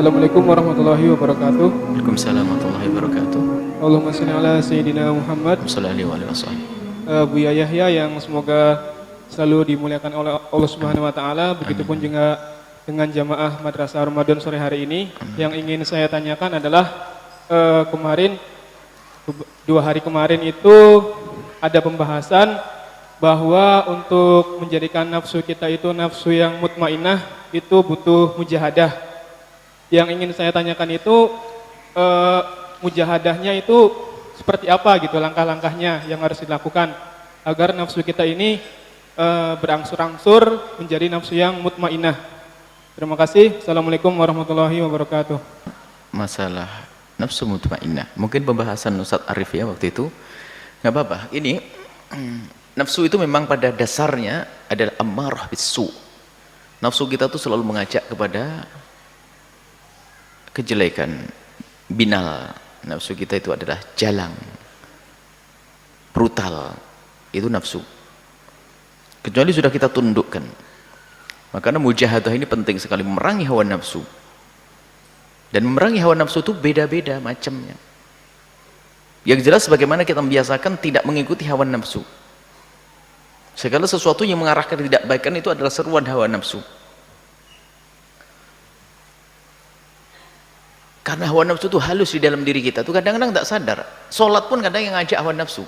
Assalamualaikum warahmatullahi wabarakatuh. Waalaikumsalam warahmatullahi wabarakatuh. Allahumma shalli ala Sayyidina Muhammad. Sallallahu alaihi wasallam. Buya Yahya yang semoga selalu dimuliakan oleh Allah Subhanahu wa taala, begitupun juga dengan jamaah Madrasah Ramadan sore hari ini. Yang ingin saya tanyakan adalah kemarin 2 hari kemarin itu ada pembahasan bahwa untuk menjadikan nafsu kita itu nafsu yang mutmainah itu butuh mujahadah. Yang ingin saya tanyakan itu mujahadahnya itu seperti apa gitu, langkah-langkahnya yang harus dilakukan agar nafsu kita ini berangsur-angsur menjadi nafsu yang mutmainah. Terima kasih. Assalamualaikum warahmatullahi wabarakatuh. Masalah nafsu mutmainnah, mungkin pembahasan Ustadz Arif ya waktu itu, nggak apa-apa. Ini nafsu itu memang pada dasarnya adalah ammarah bisu. Nafsu kita tuh selalu mengajak kepada kejelekan, binal. Nafsu kita itu adalah jalang, brutal, itu nafsu. Kecuali sudah kita tundukkan. Makanya mujahadah ini penting sekali, memerangi hawa nafsu. Dan memerangi hawa nafsu itu beda-beda macamnya. Yang jelas bagaimana kita membiasakan tidak mengikuti hawa nafsu. Segala sesuatu yang mengarahkan tidak kebaikan itu adalah seruan hawa nafsu. Karena hawa nafsu itu halus di dalam diri kita, itu kadang-kadang tak sadar. Sholat pun kadang yang ngajak hawa nafsu.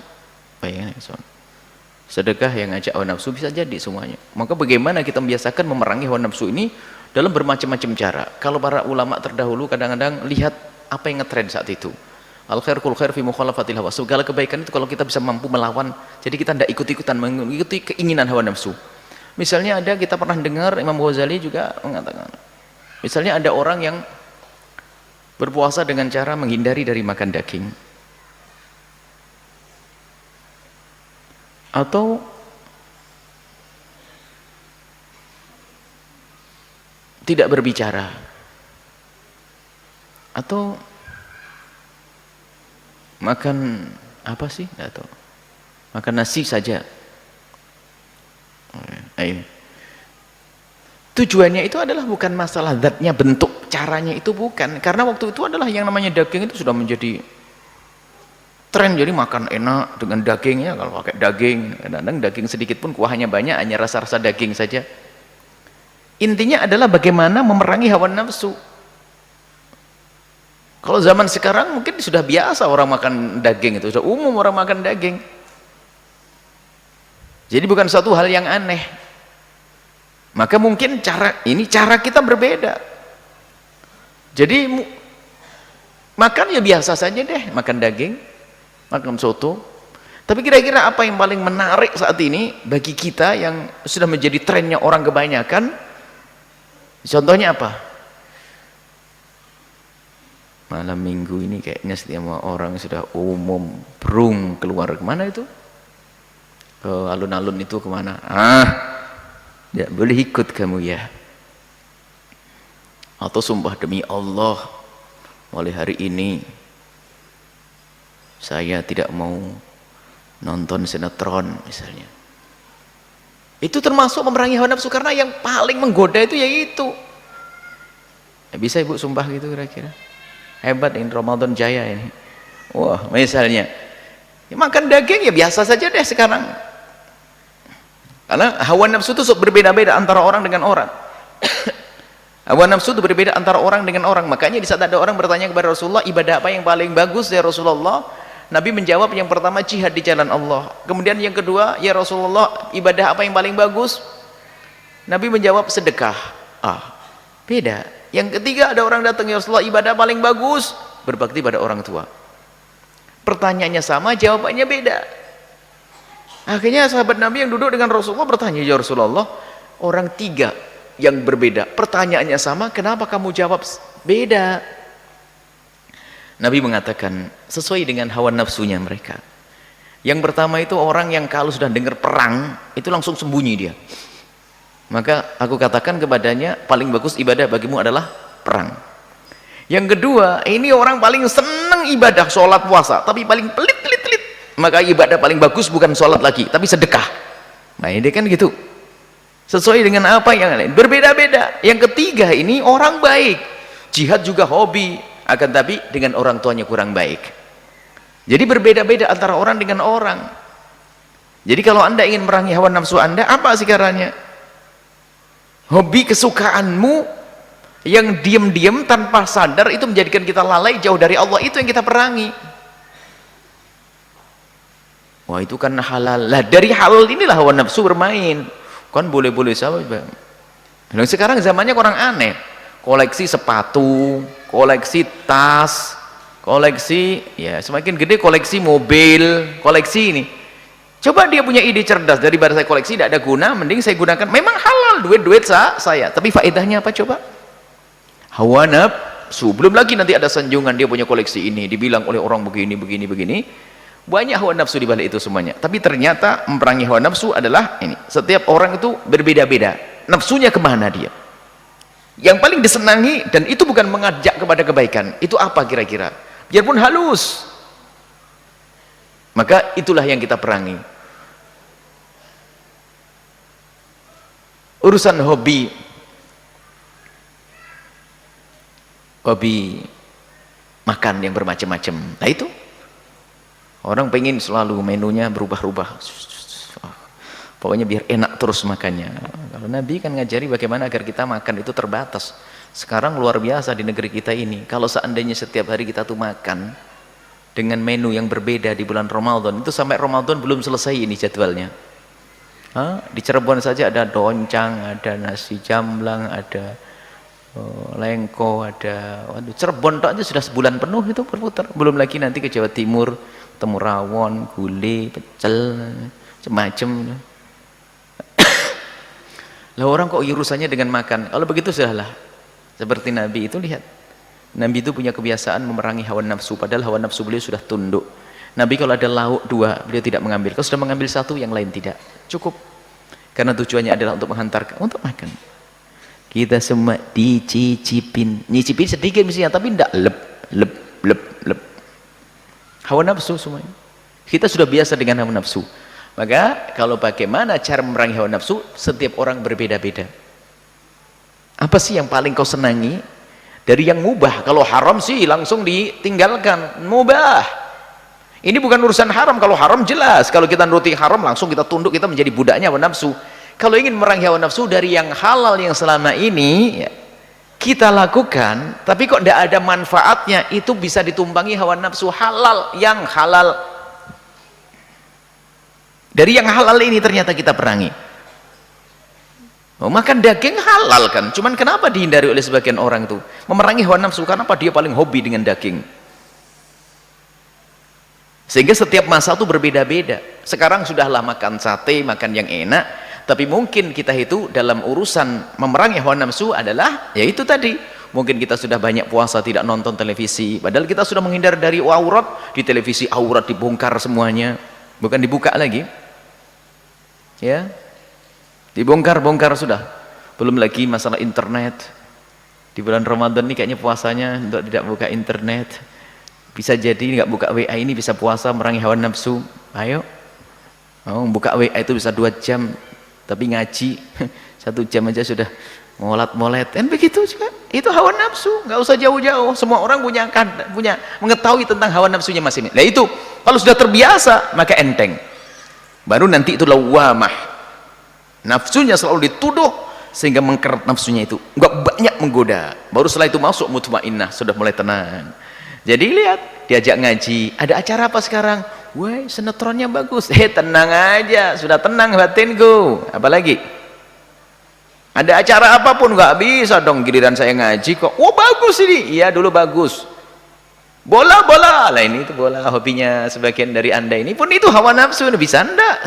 Bayangin, sedekah yang ngajak hawa nafsu, bisa jadi semuanya. Maka bagaimana kita membiasakan memerangi hawa nafsu ini dalam bermacam-macam cara. Kalau para ulama terdahulu kadang-kadang lihat apa yang ngetrend saat itu. Al khair kul khair fi mukhalafatil hawa. Segala kebaikan itu kalau kita bisa mampu melawan, jadi kita tidak ikut-ikutan mengikuti keinginan hawa nafsu. Misalnya ada, kita pernah dengar Imam Ghazali juga mengatakan, misalnya ada orang yang berpuasa dengan cara menghindari dari makan daging, atau tidak berbicara, atau makan apa sih, atau makan nasi saja. Tujuannya itu adalah bukan masalah zatnya, bentuk caranya itu bukan, karena waktu itu adalah yang namanya daging itu sudah menjadi tren. Jadi makan enak dengan dagingnya, kalau pakai daging, kadang-kadang daging sedikit pun kuahnya banyak, hanya rasa-rasa daging saja. Intinya adalah bagaimana memerangi hawa nafsu. Kalau zaman sekarang mungkin sudah biasa orang makan daging, itu sudah umum orang makan daging. Jadi bukan suatu hal yang aneh. Maka mungkin cara kita berbeda. Jadi makan ya biasa saja deh, makan daging, makan soto. Tapi kira-kira apa yang paling menarik saat ini bagi kita yang sudah menjadi trennya orang kebanyakan? Contohnya apa? Malam minggu ini kayaknya setiap orang sudah umum brung keluar kemana itu? Ke alun-alun itu kemana? Tidak boleh ikut kamu ya. Atau sumpah demi Allah, mulai hari ini saya tidak mau nonton sinetron misalnya. Itu termasuk memerangi hawa nafsu, karena yang paling menggoda itu yaitu. Bisa ibu sumpah gitu kira-kira? Hebat ini Ramadan Jaya ini. Wah, misalnya makan daging ya biasa saja deh sekarang. Karena hawa nafsu itu berbeda-beda antara orang dengan orang. Hawa nafsu itu berbeda antara orang dengan orang. Makanya di saat ada orang bertanya kepada Rasulullah, ibadah apa yang paling bagus ya Rasulullah? Nabi menjawab, yang pertama jihad di jalan Allah. Kemudian yang kedua, ya Rasulullah, ibadah apa yang paling bagus? Nabi menjawab sedekah. Beda. Yang ketiga ada orang datang, ya Rasulullah, ibadah paling bagus berbakti pada orang tua. Pertanyaannya sama, jawabannya beda. Akhirnya sahabat Nabi yang duduk dengan Rasulullah bertanya, ya Rasulullah, orang 3 yang berbeda, pertanyaannya sama, kenapa kamu jawab beda? Nabi mengatakan, sesuai dengan hawa nafsunya mereka. Yang pertama itu orang yang kalau sudah dengar perang, itu langsung sembunyi dia. Maka aku katakan kepadanya, paling bagus ibadah bagimu adalah perang. Yang kedua, ini orang paling senang ibadah, sholat puasa, tapi paling pelit. Maka ibadah paling bagus bukan sholat lagi, tapi sedekah. Nah ini kan gitu, sesuai dengan apa yang lain, berbeda-beda. Yang ketiga ini orang baik, jihad juga hobi, akan tapi dengan orang tuanya kurang baik. Jadi berbeda-beda antara orang dengan orang. Jadi kalau anda ingin merangi hawa nafsu anda, apa sih caranya? Hobi kesukaanmu yang diam-diam tanpa sadar itu menjadikan kita lalai jauh dari Allah, itu yang kita perangi. Wah, itu kan halal. Lah dari halal inilah hawa nafsu bermain. Kan boleh-boleh saja. Nah, sekarang zamannya orang aneh. Koleksi sepatu, koleksi tas, koleksi, ya semakin gede koleksi mobil, koleksi ini. Coba dia punya ide cerdas, daripada saya koleksi tidak ada guna, mending saya gunakan. Memang halal duit saya, tapi faedahnya apa coba? Hawa nafsu. Belum lagi nanti ada sanjungan dia punya koleksi ini, dibilang oleh orang begini. Banyak hawa nafsu di balik itu semuanya. Tapi ternyata memerangi hawa nafsu adalah ini. Setiap orang itu berbeda-beda. Nafsunya kemana dia? Yang paling disenangi, dan itu bukan mengajak kepada kebaikan. Itu apa kira-kira? Biarpun halus. Maka itulah yang kita perangi. Urusan hobi. Hobi makan yang bermacam-macam. Nah itu. Orang pengen selalu menunya berubah-ubah. Pokoknya biar enak terus makannya. Kalau Nabi kan ngajari bagaimana agar kita makan itu terbatas. Sekarang luar biasa di negeri kita ini. Kalau seandainya setiap hari kita tuh makan dengan menu yang berbeda di bulan Ramadan, itu sampai Ramadan belum selesai ini jadwalnya. Di Cirebon saja ada doncang, ada nasi jamblang, ada lengko, ada Cirebon aja sudah sebulan penuh itu berputar. Belum lagi nanti ke Jawa Timur, temu rawon, gulai, pecel, macam-macam. Lah orang kok urusannya dengan makan? Kalau begitu sudahlah. Seperti Nabi itu, lihat. Nabi itu punya kebiasaan memerangi hawa nafsu, padahal hawa nafsu beliau sudah tunduk. Nabi kalau ada lauk 2, beliau tidak mengambil. Kalau sudah mengambil 1, yang lain tidak. Cukup. Karena tujuannya adalah untuk menghantarkan, untuk makan. Kita semua dicicipin. Nyicipin sedikit misalnya, tapi tidak lep. Hawa nafsu semuanya. Kita sudah biasa dengan hawa nafsu. Maka kalau bagaimana cara memerangi hawa nafsu, setiap orang berbeda-beda. Apa sih yang paling kau senangi? Dari yang mubah. Kalau haram sih langsung ditinggalkan. Mubah. Ini bukan urusan haram. Kalau haram jelas. Kalau kita nuruti haram langsung kita tunduk, kita menjadi budaknya hawa nafsu. Kalau ingin memerangi hawa nafsu dari yang halal yang selama ini ya, kita lakukan, tapi kok tidak ada manfaatnya, itu bisa ditumpangi hawa nafsu halal, yang halal. Dari yang halal ini ternyata kita perangi. Makan daging halal kan, cuman kenapa dihindari oleh sebagian orang itu? Memerangi hawa nafsu, karena apa? Dia paling hobi dengan daging. Sehingga setiap masa itu berbeda-beda. Sekarang sudahlah makan sate, makan yang enak, tapi mungkin kita itu dalam urusan memerangi hawa nafsu adalah, ya itu tadi, mungkin kita sudah banyak puasa tidak nonton televisi, padahal kita sudah menghindar dari aurat. Di televisi aurat dibongkar semuanya, bukan dibuka lagi, ya, dibongkar sudah. Belum lagi masalah internet. Di bulan Ramadan ini kayaknya puasanya untuk tidak buka internet. Bisa jadi nggak buka WA ini bisa puasa memerangi hawa nafsu. Ayo, buka WA itu bisa 2 jam, tapi ngaji 1 jam aja sudah molat-molet. Dan begitu juga, itu hawa nafsu. Nggak usah jauh-jauh. Semua orang punya mengetahui tentang hawa nafsunya masing-masing. Nah itu, kalau sudah terbiasa maka enteng. Baru nanti itu lawamah. Nafsunya selalu dituduh sehingga mengkeret nafsunya itu. Nggak banyak menggoda. Baru setelah itu masuk mutmainnah, sudah mulai tenang. Jadi lihat, diajak ngaji, ada acara apa sekarang? Wah, sinetronnya bagus. Tenang aja, sudah tenang batinku. Apalagi? Ada acara apapun nggak bisa dong, giliran saya ngaji kok. Oh bagus ini, iya dulu bagus. Bola, lah ini itu bola, hobinya sebagian dari anda ini pun itu hawa nafsu. Bisa anda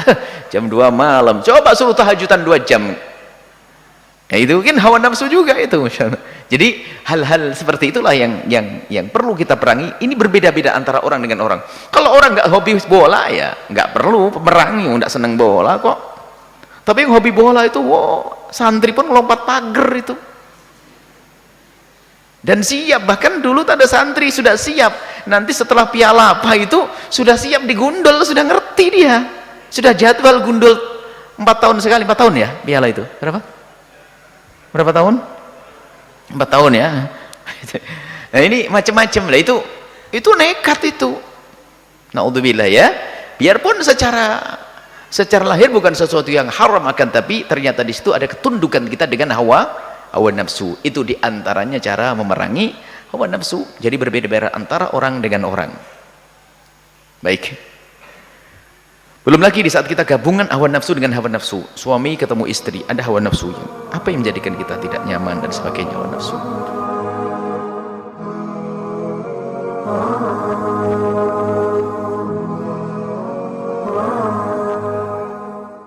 jam 2 malam, coba suruh tahajudan 2 jam. Nah, itu kan hawa nafsu juga itu. Jadi hal-hal seperti itulah yang perlu kita perangi. Ini berbeda-beda antara orang dengan orang. Kalau orang nggak hobi bola ya nggak perlu pemerangi, nggak seneng bola kok. Tapi yang hobi bola itu, wow, santri pun melompat pagar itu. Dan siap, bahkan dulu tak ada santri sudah siap. Nanti setelah piala apa itu sudah siap digundul, sudah ngerti dia. Sudah jadwal gundul 4 tahun sekali, 4 tahun ya piala itu. Berapa tahun? 4 tahun ya. Nah ini macam-macam lah, itu nekat itu. Naudzubillah ya. Biarpun secara lahir bukan sesuatu yang haram, akan tapi ternyata di situ ada ketundukan kita dengan hawa nafsu. Itu diantaranya cara memerangi hawa nafsu. Jadi berbeda-beda antara orang dengan orang. Baik. Belum lagi di saat kita gabungan hawa nafsu dengan hawa nafsu. Suami ketemu istri, ada hawa nafsunya. Apa yang menjadikan kita tidak nyaman dan sebagainya hawa nafsu?